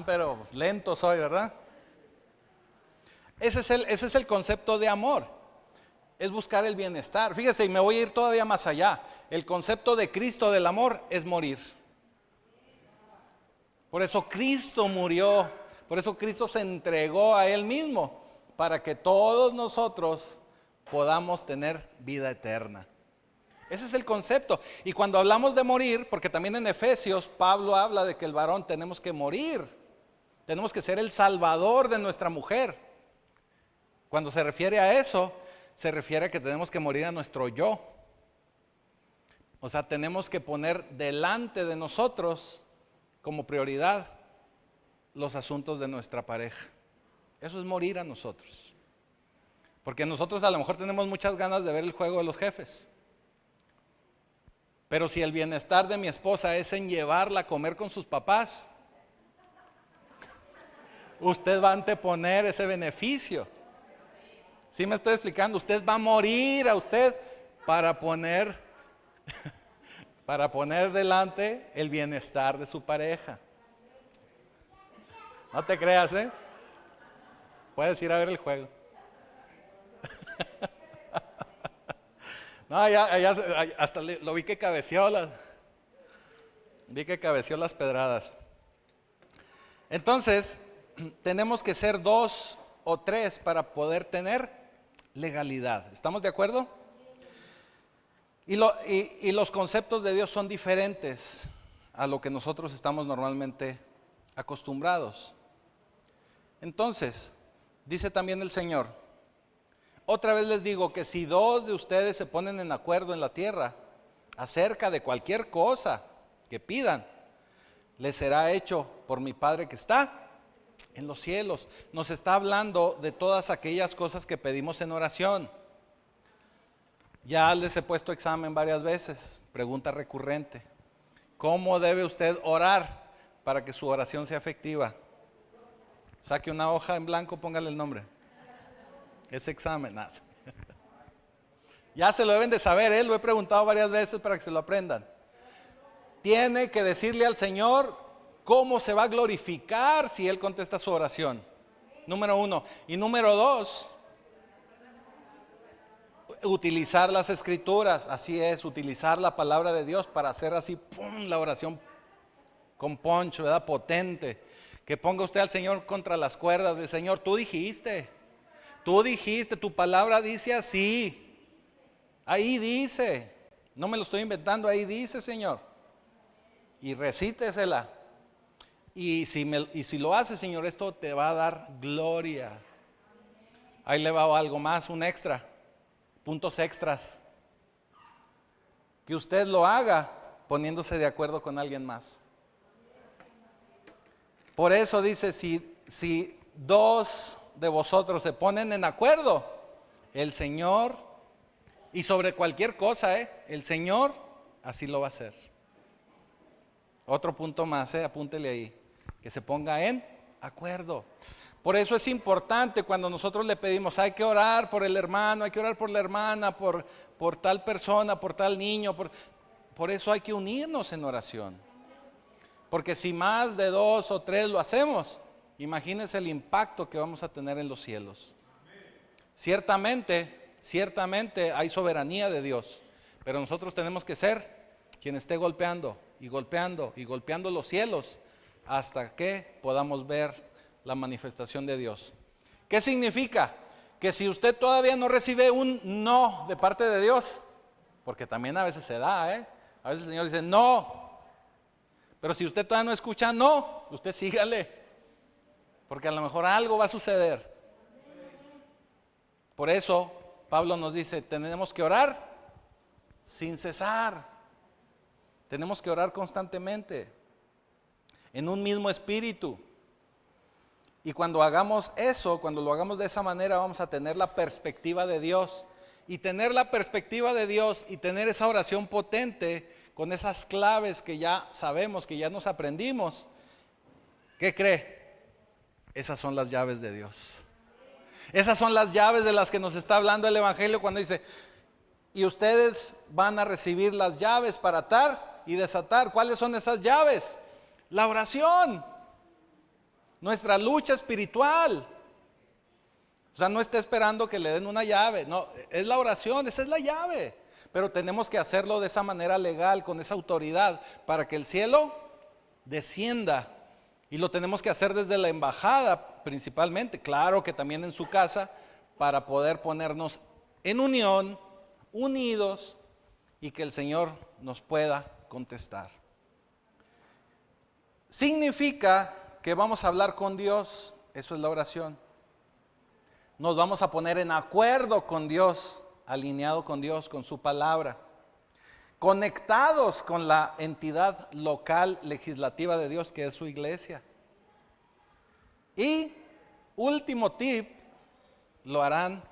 pero lentos hoy, ¿verdad? Ese es el concepto de amor. Es buscar el bienestar. Fíjese, y me voy a ir todavía más allá. El concepto de Cristo del amor es morir. Por eso Cristo murió, por eso Cristo se entregó a Él mismo, para que todos nosotros podamos tener vida eterna. Ese es el concepto. Y cuando hablamos de morir, porque también en Efesios Pablo habla de que el varón tenemos que morir, tenemos que ser el salvador de nuestra mujer. Cuando se refiere a eso, se refiere a que tenemos que morir a nuestro yo. O sea, tenemos que poner delante de nosotros como prioridad los asuntos de nuestra pareja. Eso es morir a nosotros. Porque nosotros a lo mejor tenemos muchas ganas de ver el juego de los jefes. Pero si el bienestar de mi esposa es en llevarla a comer con sus papás, usted va a anteponer ese beneficio. ¿Sí me estoy explicando? Usted va a morir a usted para poner delante el bienestar de su pareja. No te creas, ¿eh? Puedes ir a ver el juego. No, hasta lo vi que cabeceó las pedradas. Entonces, tenemos que ser 2 o 3 para poder tener legalidad. ¿Estamos de acuerdo? Y los conceptos de Dios son diferentes a lo que nosotros estamos normalmente acostumbrados. Entonces, dice también el Señor: otra vez les digo que si 2 de ustedes se ponen en acuerdo en la tierra acerca de cualquier cosa que pidan, les será hecho por mi Padre que está en los cielos. Nos está hablando de todas aquellas cosas que pedimos en oración. Ya les he puesto examen varias veces, pregunta recurrente: ¿cómo debe usted orar para que su oración sea efectiva? Saque una hoja en blanco, póngale el nombre. Ese examen. Ya se lo deben de saber, lo he preguntado varias veces para que se lo aprendan. Tiene que decirle al Señor cómo se va a glorificar si Él contesta su oración. Número 1. Y número 2, utilizar las escrituras. Así es, utilizar la palabra de Dios para hacer así, ¡pum!, la oración con punch, ¿verdad? Potente. Que ponga usted al Señor contra las cuerdas del Señor. Tú dijiste, tu palabra dice así. Ahí dice, no me lo estoy inventando, ahí dice, Señor. Y recítesela. Y si lo hace, Señor, esto te va a dar gloria. Ahí le va algo más, un extra, puntos extras. Que usted lo haga poniéndose de acuerdo con alguien más. Por eso dice, si 2 de vosotros se ponen en acuerdo, el Señor Y sobre cualquier cosa, el Señor así lo va a hacer. Otro punto más, apúntele ahí, que se ponga en acuerdo. Por eso es importante cuando nosotros le pedimos, hay que orar por el hermano, hay que orar por la hermana, por tal persona, por tal niño, por eso hay que unirnos en oración. Porque si más de 2 o 3 lo hacemos, imagínense el impacto que vamos a tener en los cielos. Ciertamente hay soberanía de Dios, pero nosotros tenemos que ser quien esté golpeando y golpeando y golpeando los cielos hasta que podamos ver la manifestación de Dios. ¿Qué significa? Que si usted todavía no recibe un no de parte de Dios, porque también a veces se da, a veces el Señor dice no, pero si usted todavía no escucha no, usted sígale, porque a lo mejor algo va a suceder. Por eso Pablo nos dice, tenemos que orar sin cesar, tenemos que orar constantemente, en un mismo espíritu. Y cuando hagamos eso, cuando lo hagamos de esa manera, vamos a tener la perspectiva de Dios. Y tener la perspectiva de Dios y tener esa oración potente con esas claves que ya sabemos, que ya nos aprendimos. ¿Qué cree? Esas son las llaves de Dios. Esas son las llaves de las que nos está hablando el Evangelio cuando dice, y ustedes van a recibir las llaves para atar y desatar. ¿Cuáles son esas llaves? La oración. Nuestra lucha espiritual. O sea, no está esperando que le den una llave. No, es la oración, esa es la llave. Pero tenemos que hacerlo de esa manera legal, con esa autoridad, para que el cielo descienda. Y lo tenemos que hacer desde la embajada principalmente. Claro que también en su casa, para poder ponernos en unión, unidos, y que el Señor nos pueda contestar. Significa que vamos a hablar con Dios, eso es la oración. Nos vamos a poner en acuerdo con Dios, alineado con Dios, con su palabra, conectados con la entidad local legislativa de Dios, que es su iglesia. Y último tip, lo harán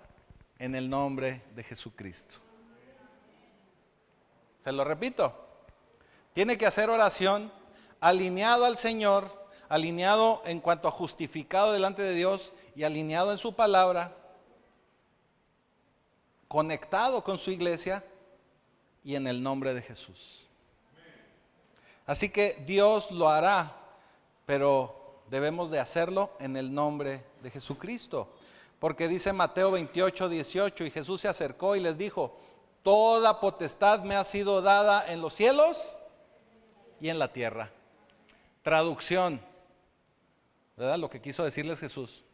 en el nombre de Jesucristo. Se lo repito, tiene que hacer oración alineado al Señor, alineado en cuanto a justificado delante de Dios y alineado en su palabra, conectado con su iglesia y en el nombre de Jesús. Así que Dios lo hará, pero debemos de hacerlo en el nombre de Jesucristo. Porque dice Mateo 28, 18, y Jesús se acercó y les dijo, toda potestad me ha sido dada en los cielos y en la tierra. Traducción, ¿verdad? Lo que quiso decirles Jesús,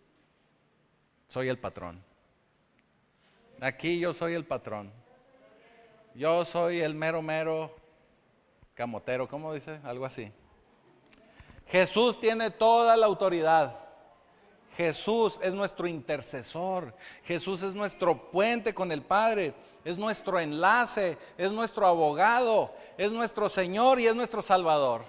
soy el patrón. Aquí yo soy el patrón. Yo soy el mero camotero, ¿cómo dice? Algo así. Jesús tiene toda la autoridad. Jesús es nuestro intercesor. Jesús es nuestro puente con el Padre. Es nuestro enlace, es nuestro abogado, es nuestro Señor y es nuestro Salvador.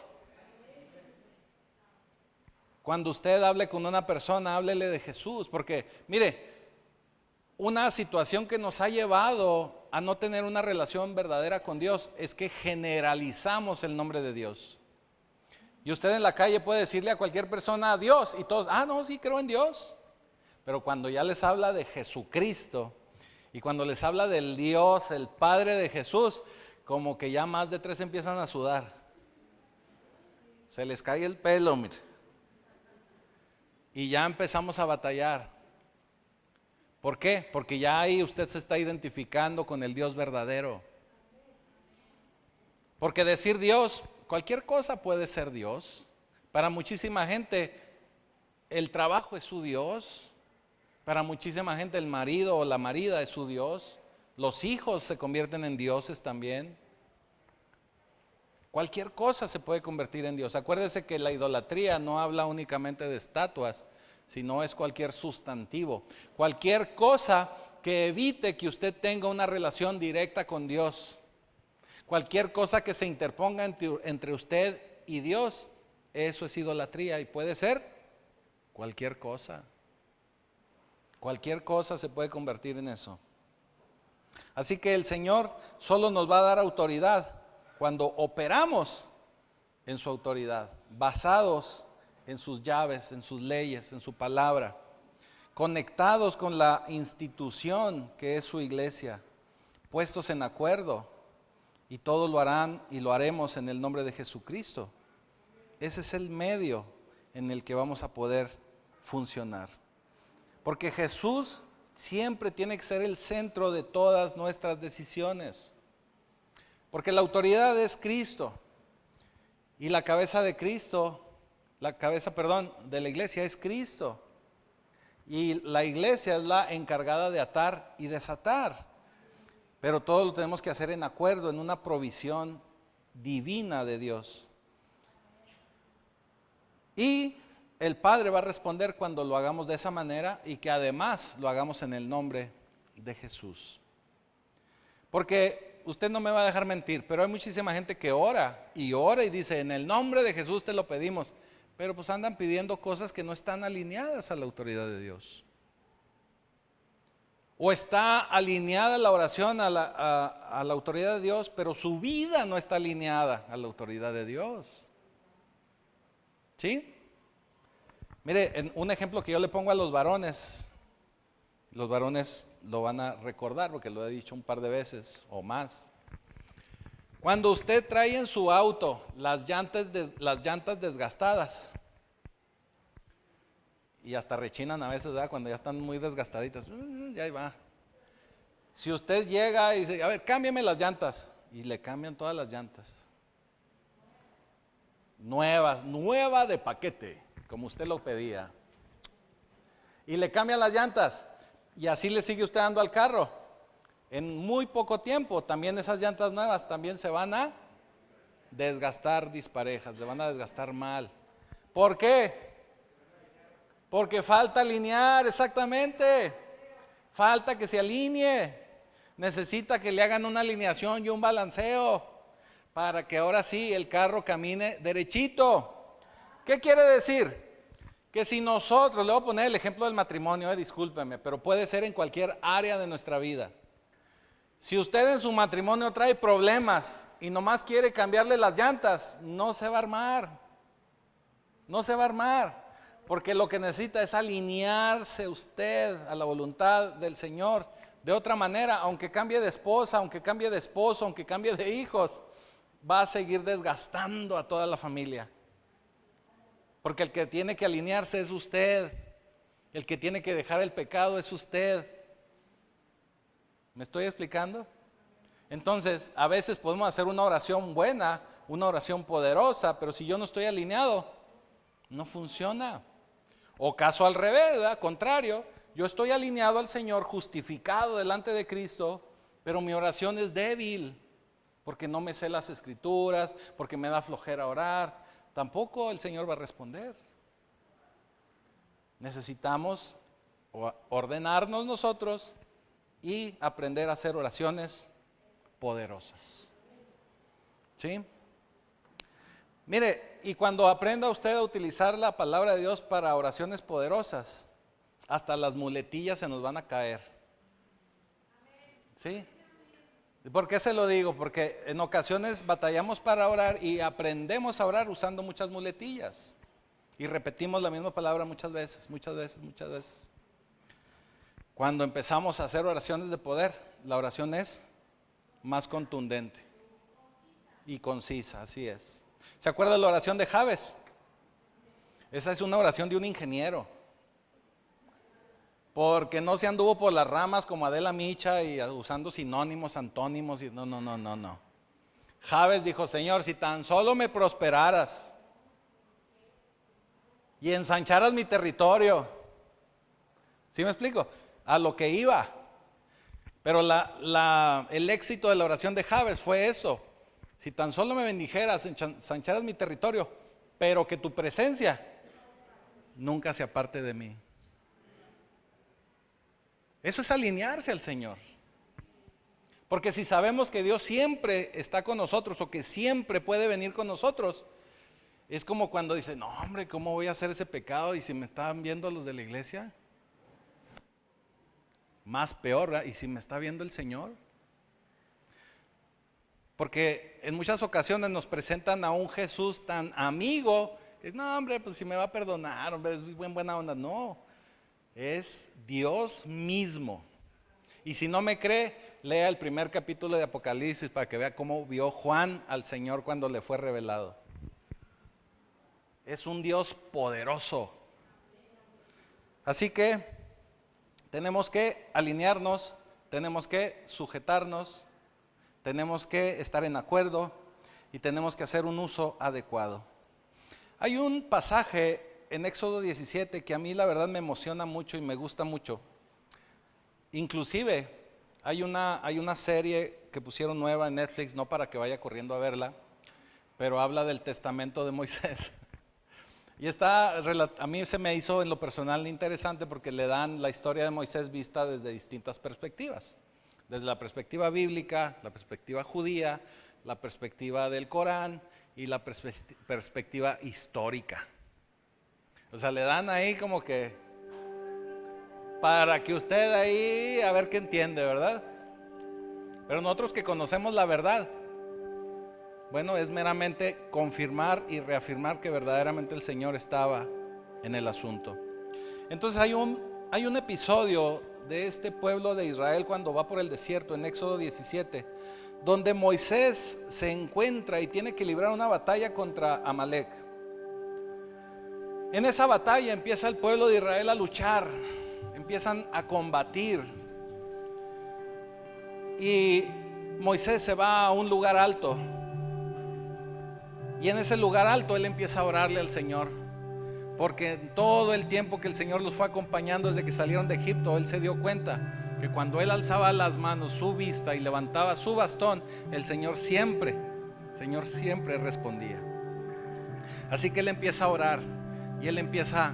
Cuando usted hable con una persona, háblele de Jesús, porque mire, una situación que nos ha llevado a no tener una relación verdadera con Dios es que generalizamos el nombre de Dios. Y usted en la calle puede decirle a cualquier persona Dios y todos, no, sí creo en Dios. Pero cuando ya les habla de Jesucristo y cuando les habla del Dios, el Padre de Jesús, como que ya más de 3 empiezan a sudar. Se les cae el pelo, mire. Y ya empezamos a batallar. ¿Por qué? Porque ya ahí usted se está identificando con el Dios verdadero. Porque decir Dios, cualquier cosa puede ser Dios. Para muchísima gente el trabajo es su Dios. Para muchísima gente el marido o la marida es su Dios. Los hijos se convierten en dioses también. Cualquier cosa se puede convertir en Dios. Acuérdese que la idolatría no habla únicamente de estatuas, sino es cualquier sustantivo. Cualquier cosa que evite que usted tenga una relación directa con Dios. Cualquier cosa que se interponga entre usted y Dios, eso es idolatría y puede ser cualquier cosa. Cualquier cosa se puede convertir en eso. Así que el Señor solo nos va a dar autoridad cuando operamos en su autoridad, basados en sus llaves, en sus leyes, en su palabra, conectados con la institución que es su iglesia, puestos en acuerdo, y todos lo harán y lo haremos en el nombre de Jesucristo. Ese es el medio en el que vamos a poder funcionar. Porque Jesús siempre tiene que ser el centro de todas nuestras decisiones. Porque la autoridad es Cristo. Y la cabeza de Cristo, de la iglesia es Cristo. Y la iglesia es la encargada de atar y desatar. Pero todo lo tenemos que hacer en acuerdo, en una provisión divina de Dios. Y el Padre va a responder cuando lo hagamos de esa manera y que además lo hagamos en el nombre de Jesús. Porque usted no me va a dejar mentir, pero hay muchísima gente que ora y dice, en el nombre de Jesús te lo pedimos. Pero pues andan pidiendo cosas que no están alineadas a la autoridad de Dios. O está alineada la oración a la autoridad de Dios, pero su vida no está alineada a la autoridad de Dios. ¿Sí? Mire, un ejemplo que yo le pongo a los varones lo van a recordar porque lo he dicho un par de veces o más. Cuando usted trae en su auto las llantas desgastadas, y hasta rechinan a veces, ¿verdad? Cuando ya están muy desgastaditas, ya ahí va. Si usted llega y dice, a ver, cámbiame las llantas, y le cambian todas las llantas. Nueva de paquete, como usted lo pedía. Y le cambian las llantas, y así le sigue usted dando al carro. En muy poco tiempo, también esas llantas nuevas también se van a desgastar disparejas, se van a desgastar mal. ¿Por qué? Porque falta alinear, exactamente. Falta que se alinee. Necesita que le hagan una alineación y un balanceo para que ahora sí el carro camine derechito. ¿Qué quiere decir? Que si nosotros, le voy a poner el ejemplo del matrimonio, discúlpeme, pero puede ser en cualquier área de nuestra vida. Si usted en su matrimonio trae problemas y nomás quiere cambiarle las llantas, no se va a armar. No se va a armar. Porque lo que necesita es alinearse usted a la voluntad del Señor. De otra manera, aunque cambie de esposa, aunque cambie de esposo, aunque cambie de hijos, va a seguir desgastando a toda la familia. Porque el que tiene que alinearse es usted. El que tiene que dejar el pecado es usted. ¿Me estoy explicando? Entonces, a veces podemos hacer una oración buena, una oración poderosa, pero si yo no estoy alineado, no funciona. O caso al revés, ¿verdad? Contrario, yo estoy alineado al Señor, justificado delante de Cristo, pero mi oración es débil, porque no me sé las escrituras, porque me da flojera orar. Tampoco el Señor va a responder. Necesitamos ordenarnos nosotros y aprender a hacer oraciones poderosas. ¿Sí? Mire, y cuando aprenda usted a utilizar la palabra de Dios para oraciones poderosas, hasta las muletillas se nos van a caer. ¿Sí? ¿Por qué se lo digo? Porque en ocasiones batallamos para orar y aprendemos a orar usando muchas muletillas. Y repetimos la misma palabra muchas veces. Cuando empezamos a hacer oraciones de poder, la oración es más contundente y concisa, así es. ¿Se acuerda de la oración de Jabes? Esa es una oración de un ingeniero. Porque no se anduvo por las ramas como Adela Micha y usando sinónimos, antónimos. No. Jabes dijo, Señor, si tan solo me prosperaras y ensancharas mi territorio. ¿Sí me explico? A lo que iba. Pero el éxito de la oración de Jabes fue eso. Si tan solo me bendijeras, ensancharas mi territorio, pero que tu presencia nunca se aparte de mí. Eso es alinearse al Señor. Porque si sabemos que Dios siempre está con nosotros o que siempre puede venir con nosotros, es como cuando dice, no hombre, ¿cómo voy a hacer ese pecado? Y si me están viendo los de la iglesia. más peor, ¿verdad? ¿Y si me está viendo el Señor? Porque en muchas ocasiones nos presentan a un Jesús tan amigo, que no, hombre, pues si me va a perdonar, hombre, es buena onda. No, es Dios mismo. Y si no me cree, lea el primer capítulo de Apocalipsis para que vea cómo vio Juan al Señor cuando le fue revelado. Es un Dios poderoso. Así que tenemos que alinearnos, tenemos que sujetarnos, tenemos que estar en acuerdo y tenemos que hacer un uso adecuado. Hay un pasaje en Éxodo 17 que a mí la verdad me emociona mucho y me gusta mucho. Inclusive hay una serie que pusieron nueva en Netflix, no para que vaya corriendo a verla, pero habla del testamento de Moisés. Y a mí se me hizo en lo personal interesante porque le dan la historia de Moisés vista desde distintas perspectivas. Desde la perspectiva bíblica, la perspectiva judía, la perspectiva del Corán y la perspectiva histórica. O sea, le dan ahí como que para que usted ahí a ver qué entiende, ¿verdad? Pero nosotros que conocemos la verdad, bueno, es meramente confirmar y reafirmar que verdaderamente el Señor estaba en el asunto. Entonces hay un episodio de este pueblo de Israel cuando va por el desierto en Éxodo 17, donde Moisés se encuentra y tiene que librar una batalla contra Amalek. En esa batalla empieza el pueblo de Israel a luchar, empiezan a combatir y Moisés se va a un lugar alto. Y en ese lugar alto él empieza a orarle al Señor, porque en todo el tiempo que el Señor los fue acompañando desde que salieron de Egipto, él se dio cuenta que cuando él alzaba las manos, su vista y levantaba su bastón, el Señor siempre respondía. Así que él empieza a orar y él empieza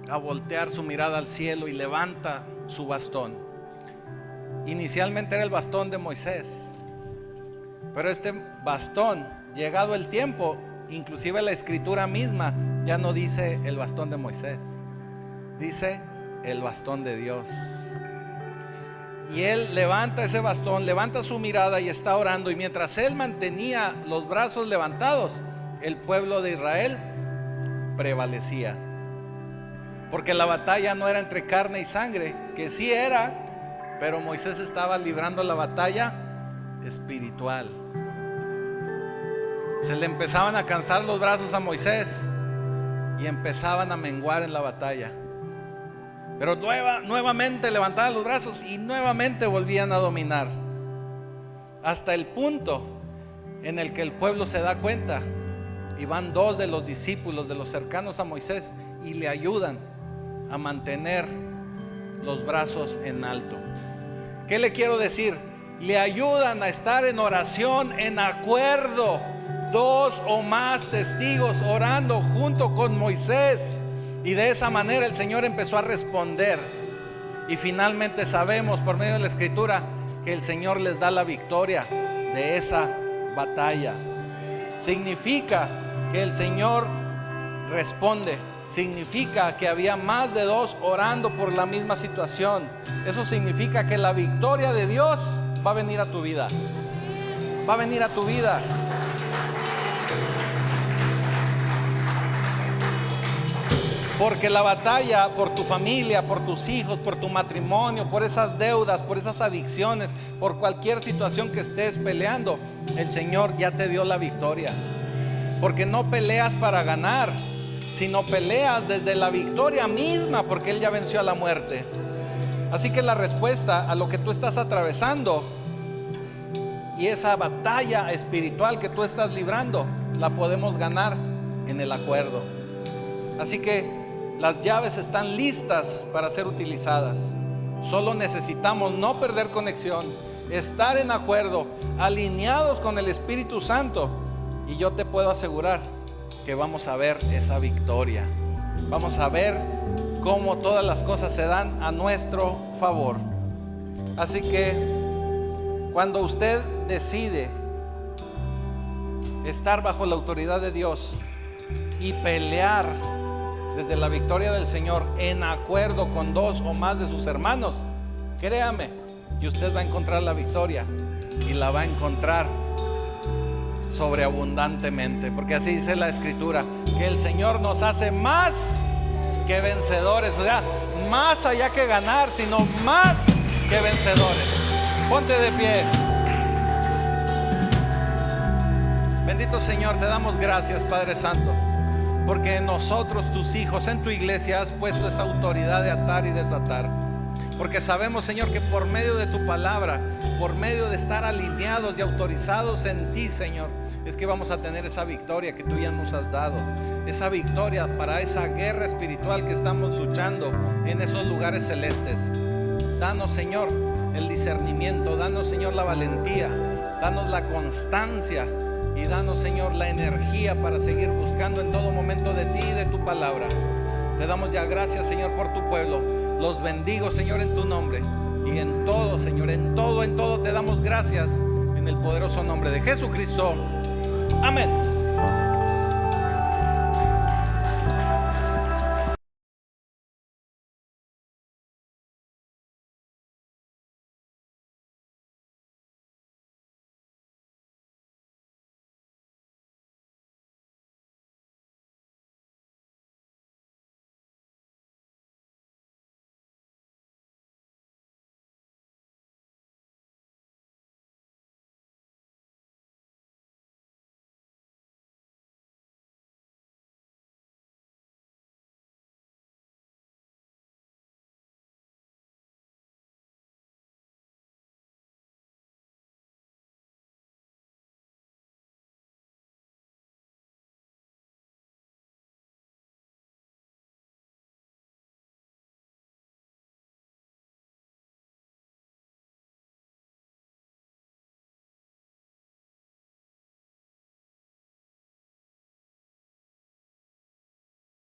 a voltear su mirada al cielo y levanta su bastón. Inicialmente era el bastón de Moisés, pero este bastón, llegado el tiempo, inclusive la escritura misma ya no dice el bastón de Moisés, dice el bastón de Dios. Y él levanta ese bastón, levanta su mirada y está orando, y mientras él mantenía los brazos levantados, el pueblo de Israel prevalecía, porque la batalla no era entre carne y sangre, que sí era, pero Moisés estaba librando la batalla espiritual. Se le empezaban a cansar los brazos a Moisés y empezaban a menguar en la batalla. Pero nuevamente levantaban los brazos y nuevamente volvían a dominar. Hasta el punto en el que el pueblo se da cuenta y van dos de los discípulos, de los cercanos a Moisés, y le ayudan a mantener los brazos en alto. ¿Qué le quiero decir? Le ayudan a estar en oración, en acuerdo. Dos o más testigos orando junto con Moisés, y de esa manera el Señor empezó a responder, y finalmente sabemos por medio de la escritura que el Señor les da la victoria de esa batalla. Significa que el Señor responde, significa que había más de dos orando por la misma situación. Eso significa que la victoria de Dios va a venir a tu vida, va a venir a tu vida. Porque la batalla por tu familia, por tus hijos, por tu matrimonio, por esas deudas, por esas adicciones, por cualquier situación que estés peleando, el Señor ya te dio la victoria. Porque no peleas para ganar, sino peleas desde la victoria misma, porque Él ya venció a la muerte. Así que la respuesta a lo que tú estás atravesando y esa batalla espiritual que tú estás librando, la podemos ganar en el acuerdo. Así que las llaves están listas para ser utilizadas. Solo necesitamos no perder conexión, estar en acuerdo, alineados con el Espíritu Santo, y yo te puedo asegurar que vamos a ver esa victoria. Vamos a ver cómo todas las cosas se dan a nuestro favor. Así que cuando usted decide estar bajo la autoridad de Dios y pelear desde la victoria del Señor en acuerdo con dos o más de sus hermanos, créame, y usted va a encontrar la victoria, y la va a encontrar sobreabundantemente, porque así dice la Escritura, que el Señor nos hace más que vencedores, o sea, más allá que ganar, sino más que vencedores. Ponte de pie. Bendito Señor, te damos gracias, Padre Santo, porque en nosotros, tus hijos, en tu iglesia has puesto esa autoridad de atar y desatar. Porque sabemos, Señor, que por medio de tu palabra, por medio de estar alineados y autorizados en ti, Señor, es que vamos a tener esa victoria que tú ya nos has dado. Esa victoria para esa guerra espiritual que estamos luchando en esos lugares celestes. Danos, Señor, el discernimiento. Danos, Señor, la valentía. Danos la constancia. Y danos, Señor, la energía para seguir buscando en todo momento de ti y de tu palabra. Te damos ya gracias, Señor, por tu pueblo. Los bendigo, Señor, en tu nombre. Y en todo, Señor, en todo te damos gracias. En el poderoso nombre de Jesucristo. Amén.